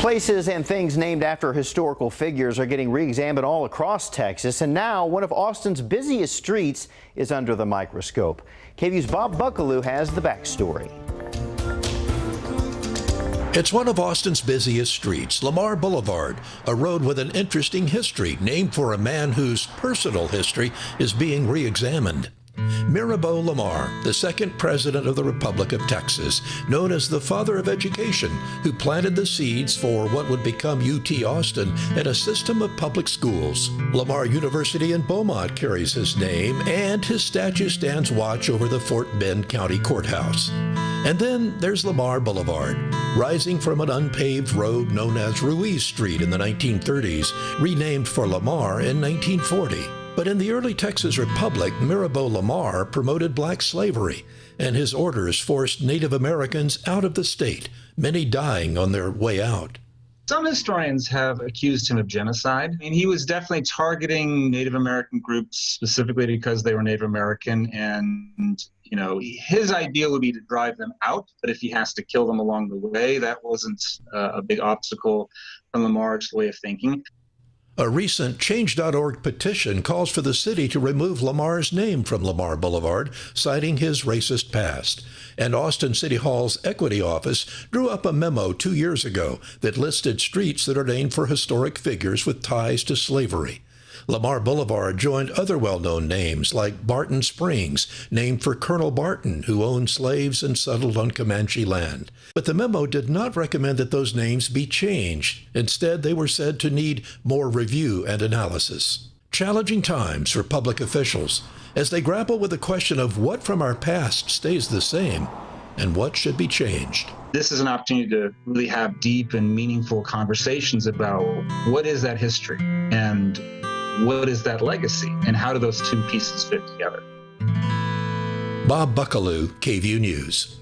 Places and things named after historical figures are getting re-examined all across Texas, and now one of Austin's busiest streets is under the microscope. KVU's Bob Buckaloo has the backstory. It's one of Austin's busiest streets, Lamar Boulevard, a road with an interesting history named for a man whose personal history is being re-examined. Mirabeau Lamar, the second president of the Republic of Texas, known as the father of education, who planted the seeds for what would become UT Austin and a system of public schools. Lamar University in Beaumont carries his name, and his statue stands watch over the Fort Bend County Courthouse. And then there's Lamar Boulevard, rising from an unpaved road known as Ruiz Street in the 1930s, renamed for Lamar in 1940. But in the early Texas Republic, Mirabeau Lamar promoted black slavery, and his orders forced Native Americans out of the state, many dying on their way out. Some historians have accused him of genocide. I mean, he was definitely targeting Native American groups specifically because they were Native American, and his ideal would be to drive them out, but if he has to kill them along the way, that wasn't a big obstacle from Lamar's way of thinking. A recent Change.org petition calls for the city to remove Lamar's name from Lamar Boulevard, citing his racist past. And Austin City Hall's Equity Office drew up a memo 2 years ago that listed streets that are named for historic figures with ties to slavery. Lamar Boulevard joined other well-known names like Barton Springs, named for Colonel Barton, who owned slaves and settled on Comanche land. But the memo did not recommend that those names be changed. Instead, they were said to need more review and analysis. Challenging times for public officials as they grapple with the question of what from our past stays the same and what should be changed. This is an opportunity to really have deep and meaningful conversations about what is that history and what is that legacy, and how do those two pieces fit together? Bob Buckaloo, KVU News.